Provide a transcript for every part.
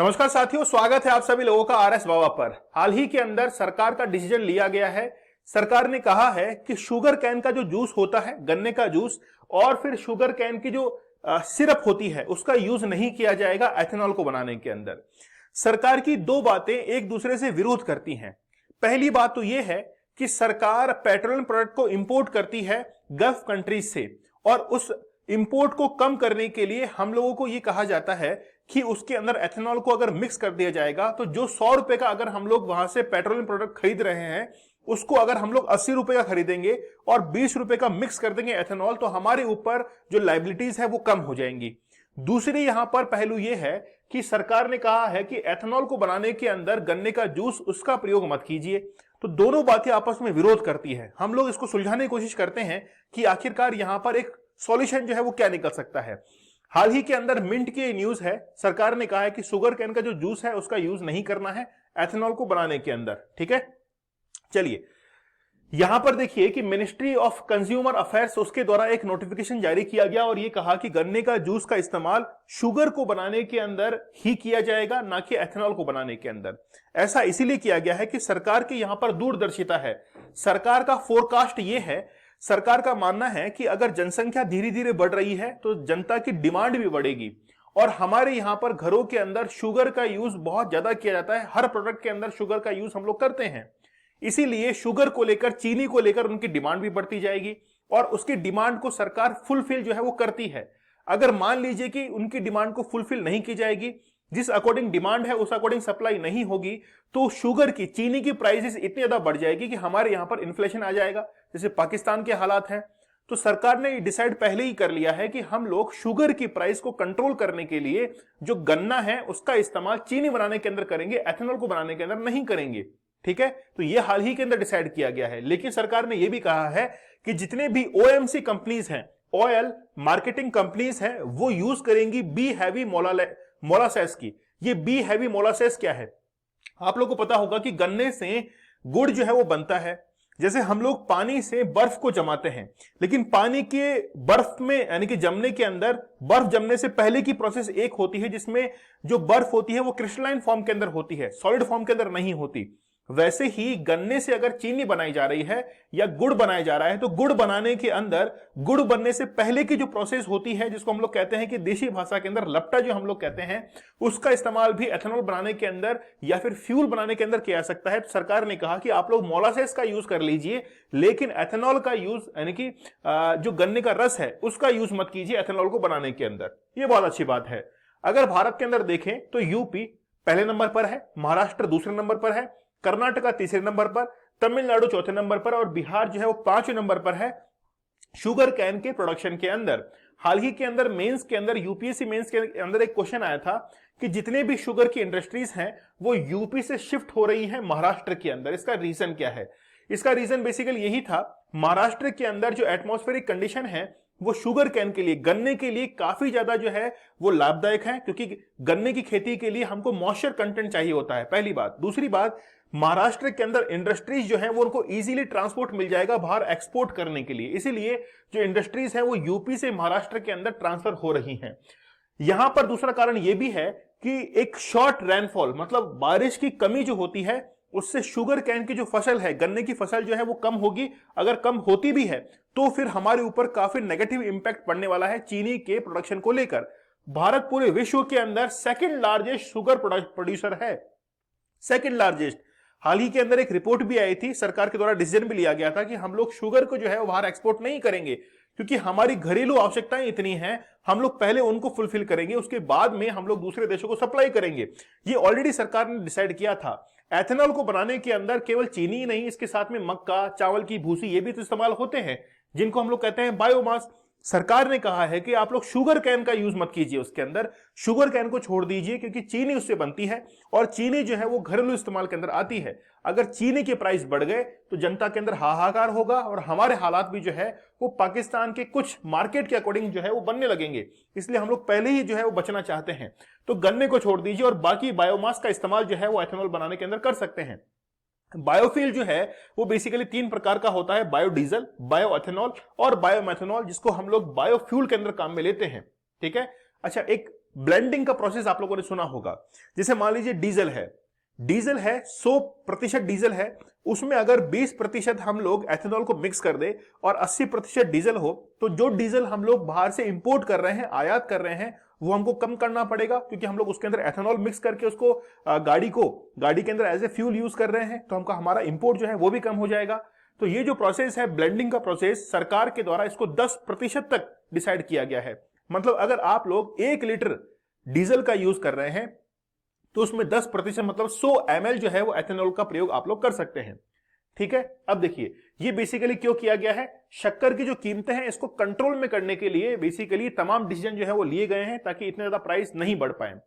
नमस्कार साथियों, स्वागत है आप सभी लोगों का आरएस बाबा पर। हाल ही के अंदर सरकार का डिसीजन लिया गया है। सरकार ने कहा है कि शुगर कैन का जो जूस होता है, गन्ने का जूस, और फिर शुगर कैन की जो सिरप होती है उसका यूज नहीं किया जाएगा एथेनॉल को बनाने के अंदर। सरकार की दो बातें एक दूसरे से विरोध करती हैं। पहली बात तो यह है कि सरकार पेट्रोलियम प्रोडक्ट को इंपोर्ट करती है गल्फ कंट्रीज से, और उस इंपोर्ट को कम करने के लिए हम लोगों को यह कहा जाता है कि उसके अंदर एथेनॉल को अगर मिक्स कर दिया जाएगा तो जो 100 रुपए का अगर हम लोग वहां से पेट्रोलियम प्रोडक्ट खरीद रहे हैं उसको अगर हम लोग 80 रुपए का खरीदेंगे और 20 रुपए का मिक्स कर देंगे एथेनॉल, तो हमारे ऊपर जो लायबिलिटीज है वो कम हो जाएंगी। दूसरी यहां पर पहलू यह है कि सरकार ने कहा है कि एथेनॉल को बनाने के अंदर गन्ने का जूस उसका प्रयोग मत कीजिए। तो दोनों बातें आपस में विरोध करती है। हम लोग इसको सुलझाने की कोशिश करते हैं कि आखिरकार यहां पर एक सॉल्यूशन जो है वो क्या निकल सकता है। हाल ही के अंदर मिंट की न्यूज है, सरकार ने कहा है कि शुगर कैन का जो जूस है उसका यूज नहीं करना है एथेनॉल को बनाने के अंदर। ठीक है, चलिए यहां पर देखिए कि मिनिस्ट्री ऑफ कंज्यूमर अफेयर्स उसके द्वारा एक नोटिफिकेशन जारी किया गया और यह कहा कि गन्ने का जूस का इस्तेमाल शुगर को बनाने के अंदर ही किया जाएगा, ना कि एथेनॉल को बनाने के अंदर। ऐसा इसीलिए किया गया है कि सरकार की यहां पर दूरदर्शिता है। सरकार का फोरकास्ट यह है, सरकार का मानना है कि अगर जनसंख्या धीरे धीरे बढ़ रही है तो जनता की डिमांड भी बढ़ेगी, और हमारे यहां पर घरों के अंदर शुगर का यूज बहुत ज्यादा किया जाता है। हर प्रोडक्ट के अंदर शुगर का यूज हम लोग करते हैं, इसीलिए शुगर को लेकर, चीनी को लेकर उनकी डिमांड भी बढ़ती जाएगी और उसकी डिमांड को सरकार फुलफिल जो है वो करती है। अगर मान लीजिए कि उनकी डिमांड को फुलफिल नहीं की जाएगी, जिस अकॉर्डिंग डिमांड है उस अकॉर्डिंग सप्लाई नहीं होगी, तो शुगर की, चीनी की प्राइसेस इतनी ज्यादा बढ़ जाएगी कि हमारे यहां पर इन्फ्लेशन आ जाएगा, जैसे पाकिस्तान के हालात हैं। तो सरकार ने डिसाइड पहले ही कर लिया है कि हम लोग शुगर की प्राइस को कंट्रोल करने के लिए जो गन्ना है उसका इस्तेमाल चीनी बनाने के अंदर करेंगे, एथेनॉल को बनाने के अंदर नहीं करेंगे। ठीक है, तो यह हाल ही के अंदर डिसाइड किया गया है। लेकिन सरकार ने यह भी कहा है कि जितने भी ओएमसी कंपनीज हैं, ऑयल मार्केटिंग कंपनीज हैं, वो यूज करेंगी बी हैवी मोलासेस की। ये बी हैवी मोलासेस क्या है? आप लोगों को पता होगा कि गन्ने से गुड़ जो है वो बनता है। जैसे हम लोग पानी से बर्फ को जमाते हैं, लेकिन पानी के बर्फ में यानी कि जमने के अंदर, बर्फ जमने से पहले की प्रोसेस एक होती है जिसमें जो बर्फ होती है वो क्रिस्टलाइन फॉर्म के अंदर होती है, सॉलिड फॉर्म के अंदर नहीं होती। वैसे ही गन्ने से अगर चीनी बनाई जा रही है या गुड़ बनाया जा रहा है, तो गुड़ बनाने के अंदर, गुड़ बनने से पहले की जो प्रोसेस होती है जिसको हम लोग कहते हैं कि देशी भाषा के अंदर लपटा जो हम लोग कहते हैं, उसका इस्तेमाल भी एथेनॉल बनाने के अंदर या फिर फ्यूल बनाने के अंदर किया जा सकता है। तो सरकार ने कहा कि आप लोग मोलासेस का यूज कर लीजिए, लेकिन एथेनॉल का यूज यानी कि जो गन्ने का रस है उसका यूज मत कीजिए एथेनॉल को बनाने के अंदर। यह बहुत अच्छी बात है। अगर भारत के अंदर देखें तो यूपी पहले नंबर पर है, महाराष्ट्र दूसरे नंबर पर है, कर्नाटका तीसरे नंबर पर, तमिलनाडु चौथे नंबर पर और बिहार जो है वो पांचवें नंबर पर है शुगर कैन के प्रोडक्शन के अंदर। हाल ही के अंदर मेंस के अंदर, यूपीएससी मेंस के अंदर एक क्वेश्चन आया था कि जितने भी शुगर की इंडस्ट्रीज हैं वो यूपी से शिफ्ट हो रही हैं महाराष्ट्र के अंदर। इसका रीजन क्या है? इसका रीजन बेसिकली यही था, महाराष्ट्र के अंदर जो एटमॉस्फेरिक कंडीशन है वो शुगर कैन के लिए, गन्ने के लिए काफी ज्यादा जो है वो लाभदायक है, क्योंकि गन्ने की खेती के लिए हमको मॉइस्चर कंटेंट चाहिए होता है, पहली बात। दूसरी बात, महाराष्ट्र के अंदर इंडस्ट्रीज जो है वो उनको इजीली ट्रांसपोर्ट मिल जाएगा बाहर एक्सपोर्ट करने के लिए, इसीलिए जो इंडस्ट्रीज है वो यूपी से महाराष्ट्र के अंदर ट्रांसफर हो रही हैं। यहां पर दूसरा कारण यह भी है कि एक शॉर्ट रेनफॉल, मतलब बारिश की कमी जो होती है उससे शुगर कैन की जो फसल है, गन्ने की फसल जो है वो कम होगी। अगर कम होती भी है तो फिर हमारे ऊपर काफी नेगेटिव इंपैक्ट पड़ने वाला है चीनी के प्रोडक्शन को लेकर। भारत पूरे विश्व के अंदर सेकंड लार्जेस्ट शुगर प्रोड्यूसर है, सेकंड लार्जेस्ट। हाल ही के अंदर एक रिपोर्ट भी आई थी, सरकार के द्वारा डिसीजन भी लिया गया था कि हम लोग शुगर को जो है वो बाहर एक्सपोर्ट नहीं करेंगे, क्योंकि हमारी घरेलू आवश्यकताएं इतनी हैं, हम लोग पहले उनको फुलफिल करेंगे, उसके बाद में हम लोग दूसरे देशों को सप्लाई करेंगे। ये ऑलरेडी सरकार ने डिसाइड किया था। एथेनॉल को बनाने के अंदर केवल चीनी ही नहीं, इसके साथ में मक्का, चावल की भूसी, ये भी तो इस्तेमाल होते हैं, जिनको हम लोग कहते हैं बायोमास। सरकार ने कहा है कि आप लोग शुगर कैन का यूज मत कीजिए, उसके अंदर शुगर कैन को छोड़ दीजिए, क्योंकि चीनी उससे बनती है और चीनी जो है वो घरेलू इस्तेमाल के अंदर आती है। अगर चीनी के प्राइस बढ़ गए तो जनता के अंदर हाहाकार होगा और हमारे हालात भी जो है वो पाकिस्तान के कुछ मार्केट के अकॉर्डिंग जो है वो बनने लगेंगे। इसलिए हम लोग पहले ही जो है वो बचना चाहते हैं। तो गन्ने को छोड़ दीजिए और बाकी बायोमास का इस्तेमाल जो है वो एथेनॉल बनाने के अंदर कर सकते हैं। बायोफ्यूल जो है वो बेसिकली 3 प्रकार का होता है, बायोडीजल, बायोएथेनॉल और बायोमेथेनॉल, जिसको हम लोग बायोफ्यूल के अंदर काम में लेते हैं। ठीक है, अच्छा, एक ब्लेंडिंग का प्रोसेस आप लोगों ने सुना होगा। जैसे मान लीजिए डीजल है 100% डीजल है, उसमें अगर 20% हम लोग एथेनॉल को मिक्स कर दे और 80% डीजल हो, तो जो डीजल हम लोग बाहर से इंपोर्ट कर रहे हैं, आयात कर रहे हैं, वो हमको कम करना पड़ेगा, क्योंकि हम लोग उसके अंदर एथेनॉल मिक्स करके उसको गाड़ी के अंदर एज ए फ्यूल यूज कर रहे हैं, तो हमका हमारा इंपोर्ट जो है वो भी कम हो जाएगा। तो ये जो प्रोसेस है ब्लेंडिंग का प्रोसेस, सरकार के द्वारा इसको 10% तक डिसाइड किया गया है। मतलब अगर आप लोग 1 लीटर डीजल का यूज कर रहे हैं तो उसमें 10% मतलब 100 ml जो है वो एथेनॉल का प्रयोग आप लोग कर सकते हैं। ठीक है, अब देखिए ये बेसिकली क्यों किया गया है, शक्कर की जो कीमतें हैं इसको कंट्रोल में करने के लिए बेसिकली तमाम डिसीजन जो है वो लिए गए हैं, ताकि इतने ज्यादा प्राइस नहीं बढ़ पाए।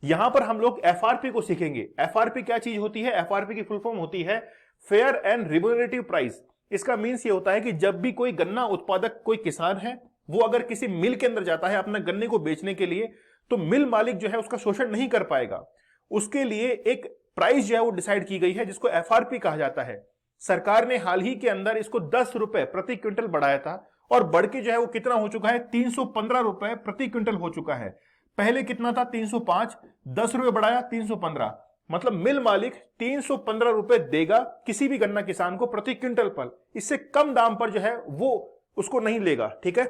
यहां पर हम लोग एफआरपी को सीखेंगे। एफआरपी क्या चीज होती है? एफआरपी की फुल फॉर्म होती है फेयर एंड रिम्यूनरेटिव प्राइस। इसका मीन्स ये होता है कि जब भी कोई गन्ना उत्पादक, कोई किसान है, वो अगर किसी मिल के अंदर जाता है अपने गन्ने को बेचने के लिए, तो मिल मालिक जो है उसका शोषण नहीं कर पाएगा। उसके लिए एक प्राइस जो है वो डिसाइड की गई है, जिसको एफआरपी कहा जाता है। सरकार ने हाल ही के अंदर इसको 10 रुपए प्रति क्विंटल बढ़ाया था, और बढ़ के जो है वो कितना हो चुका है? 315 रुपए प्रति क्विंटल हो चुका है। पहले कितना था? 305, 10 रुपए बढ़ाया 315, मतलब मिल मालिक 315 रुपए देगा किसी भी गन्ना किसान को प्रति क्विंटल पर। इससे कम दाम पर जो है वो उसको नहीं लेगा। ठीक है,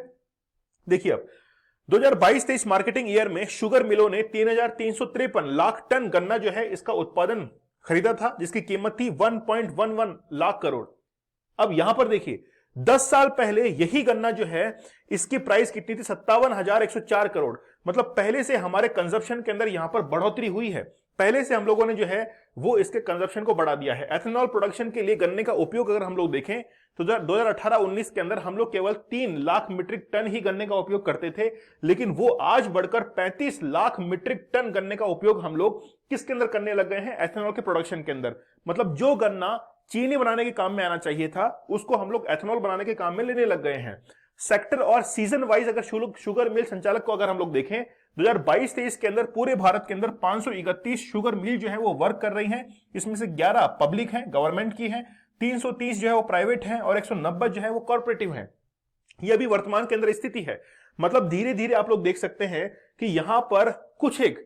देखिए अब 2022-23 मार्केटिंग ईयर में शुगर मिलों ने 3,353 लाख टन गन्ना जो है इसका उत्पादन खरीदा था, जिसकी कीमत थी 1.11 लाख करोड़। अब यहां पर देखिए 10 साल पहले यही गन्ना जो है इसकी प्राइस कितनी थी? 57,104 करोड़। मतलब पहले से हमारे कंजप्शन के अंदर यहां पर बढ़ोतरी हुई है। पहले से हम लोगों ने जो है वो इसके कंजप्शन को बढ़ा दिया है। एथेनॉल प्रोडक्शन के लिए गन्ने का उपयोग अगर हम लोग देखें तो 2018-19 के अंदर हम लोग केवल 3 लाख मीट्रिक टन ही गन्ने का उपयोग करते थे, लेकिन वो आज बढ़कर 35 लाख मीट्रिक टन गन्ने का उपयोग हम लोग किसके अंदर करने लग गए हैं? एथेनॉल के प्रोडक्शन के अंदर। मतलब जो गन्ना चीनी बनाने के काम में आना चाहिए था, उसको हम लोग एथेनॉल बनाने के काम में लेने लग गए हैं। सेक्टर और सीजन वाइज अगर शुगर मिल संचालक को अगर हम लोग देखें 2022-23 के अंदर पूरे भारत के अंदर 531 शुगर मिल जो है वो वर्क कर रही हैं। इसमें से 11 पब्लिक हैं, गवर्नमेंट की हैं, 330 जो है वो प्राइवेट हैं, और 190 जो है वो कॉर्पोरेटिव हैं। ये अभी वर्तमान के अंदर स्थिति है। मतलब धीरे धीरे आप लोग देख सकते हैं कि यहां पर कुछ एक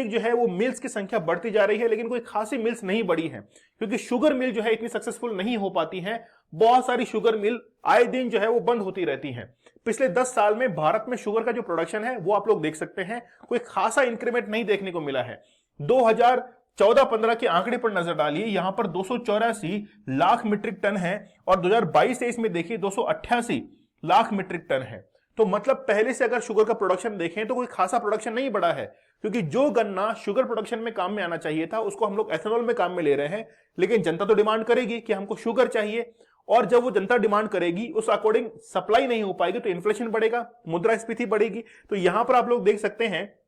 जो है वो मिल्स की संख्या बढ़ती जा रही है, लेकिन कोई खासी मिल्स नहीं बढ़ी है, क्योंकि शुगर मिल जो है इतनी सक्सेसफुल नहीं हो पाती हैं। बहुत सारी शुगर मिल आए दिन जो है वो बंद होती रहती हैं। पिछले 10 साल में भारत में शुगर का जो प्रोडक्शन है वो आप लोग देख सकते हैं, कोई खासा इंक्रीमेंट नहीं देखने को मिला है। 2014-15 के आंकड़े पर नजर डालिए, यहां पर 284 लाख मीट्रिक टन है, और 2022-23 में देखिए 288 लाख मीट्रिक टन है। तो मतलब पहले से अगर शुगर का प्रोडक्शन देखें तो कोई खासा प्रोडक्शन नहीं बढ़ा है, क्योंकि जो गन्ना शुगर प्रोडक्शन में काम में आना चाहिए था उसको हम लोग एथेनॉल में काम में ले रहे हैं। लेकिन जनता तो डिमांड करेगी कि हमको शुगर चाहिए, और जब वो जनता डिमांड करेगी उस अकॉर्डिंग सप्लाई नहीं हो पाएगी, तो इन्फ्लेशन बढ़ेगा, मुद्रास्फीति बढ़ेगी। तो यहां पर आप लोग देख सकते हैं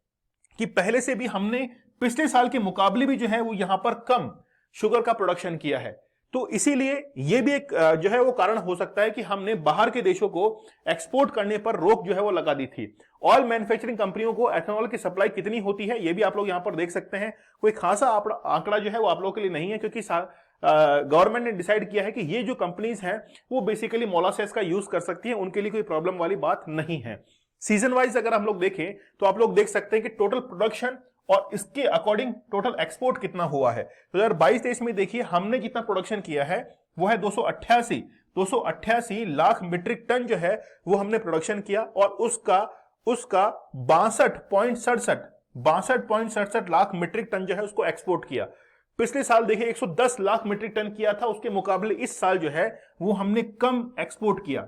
कि पहले से भी हमने पिछले साल के मुकाबले भी जो है वो यहां पर कम शुगर का प्रोडक्शन किया है। तो इसीलिए ये भी एक जो है वो कारण हो सकता है कि हमने बाहर के देशों को एक्सपोर्ट करने पर रोक जो है वो लगा दी थी। ऑयल मैन्युफैक्चरिंग कंपनियों को एथेनॉल की सप्लाई कितनी होती है ये भी आप लोग यहां पर देख सकते हैं। कोई खासा आंकड़ा जो है वो आप लोगों के लिए नहीं है, क्योंकि गवर्नमेंट ने डिसाइड किया है कि ये जो कंपनीज हैं वो बेसिकली मोलासेस का यूज कर सकती हैं, उनके लिए कोई प्रॉब्लम वाली बात नहीं है। सीजन वाइज अगर हम लोग देखें तो आप लोग देख सकते हैं कि टोटल प्रोडक्शन और इसके अकॉर्डिंग टोटल एक्सपोर्ट कितना हुआ है। 2022-23 में देखिए हमने कितना प्रोडक्शन किया है, वो है 288 लाख मीट्रिक टन जो है वो हमने प्रोडक्शन किया, और उसका 62.67 लाख मीट्रिक टन जो है उसको एक्सपोर्ट किया। पिछले साल देखिए 110 लाख मीट्रिक टन किया था, उसके मुकाबले इस साल जो है वो हमने कम एक्सपोर्ट किया।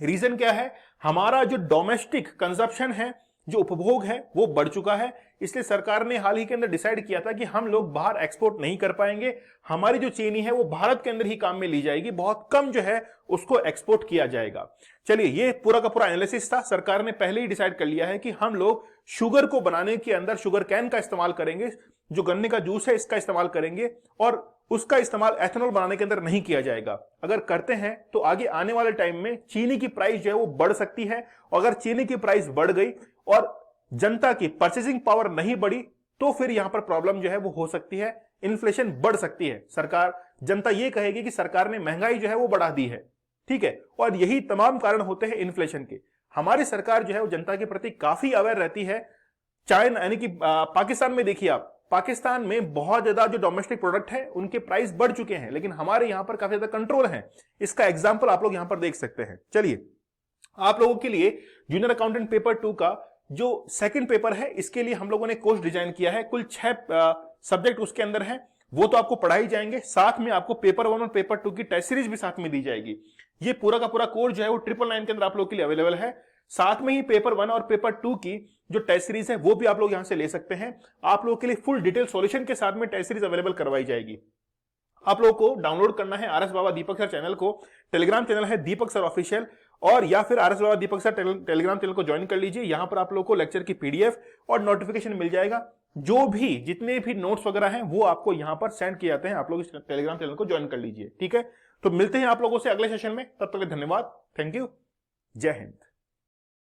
रीजन क्या है? हमारा जो डोमेस्टिक कंजप्शन है, जो उपभोग है वो बढ़ चुका है। इसलिए सरकार ने हाल ही के अंदर डिसाइड किया था कि हम लोग बाहर एक्सपोर्ट नहीं कर पाएंगे, हमारी जो चीनी है वो भारत के अंदर ही काम में ली जाएगी, बहुत कम जो है उसको एक्सपोर्ट किया जाएगा। चलिए, ये पूरा का पूरा एनालिसिस था। सरकार ने पहले ही डिसाइड कर लिया है कि हम लोग शुगर को बनाने के अंदर शुगर कैन का इस्तेमाल करेंगे, जो गन्ने का जूस है इसका इस्तेमाल करेंगे, और उसका इस्तेमाल एथेनॉल बनाने के अंदर नहीं किया जाएगा। अगर करते हैं तो आगे आने वाले टाइम में चीनी की प्राइस जो है वो बढ़ सकती है। अगर चीनी की प्राइस बढ़ गई और जनता की परचेसिंग पावर नहीं बढ़ी तो फिर यहां पर प्रॉब्लम जो है वो हो सकती है, इन्फ्लेशन बढ़ सकती है। जनता ये कहेगी कि सरकार ने महंगाई जो है वो बढ़ा दी है। ठीक है, और यही तमाम कारण होते हैं इन्फ्लेशन के। हमारी सरकार जो है वो जनता के प्रति काफी अवेयर रहती है, चाइना यानी कि पाकिस्तान में देखिए आप, पाकिस्तान में बहुत ज्यादा जो डोमेस्टिक प्रोडक्ट है उनके प्राइस बढ़ चुके हैं, लेकिन हमारे यहां पर काफी ज्यादा कंट्रोल है। इसका एग्जांपल आप लोग यहां पर देख सकते हैं। चलिए आप लोगों के लिए जूनियर अकाउंटेंट पेपर 2 का जो सेकंड पेपर है, इसके लिए हम लोगों ने कोर्स डिजाइन किया है। कुल 6 सब्जेक्ट उसके अंदर है, वो तो आपको पढ़ाई जाएंगे, साथ में आपको पेपर 1 और पेपर 2 की टेस्ट सीरीज भी साथ में दी जाएगी। ये पूरा का पूरा कोर्स जो है वो 999 के अंदर आप लोग के लिए अवेलेबल है। साथ में ही पेपर 1 और पेपर 2 की जो टेस्ट सीरीज है वो भी आप लोग यहां से ले सकते हैं। आप लोगों के लिए फुल डिटेल सॉल्यूशन के साथ में टेस्ट सीरीज अवेलेबल करवाई जाएगी। आप लोगों को डाउनलोड करना है आरएस बाबा दीपक सर चैनल को, टेलीग्राम चैनल है दीपक सर ऑफिशियल, और या फिर आरएस बाबा दीपक सर टेलीग्राम चैनल को ज्वाइन कर लीजिए। यहां पर आप लोगों को लेक्चर की पीडीएफ और नोटिफिकेशन मिल जाएगा। जो भी जितने भी नोट्स वगैरह हैं वो आपको यहां पर सेंड किए जाते हैं। आप लोग इस टेलीग्राम चैनल को ज्वाइन कर लीजिए, ठीक है। तो मिलते हैं आप लोगों से अगले सेशन में, तब तक धन्यवाद, थैंक यू, जय हिंद।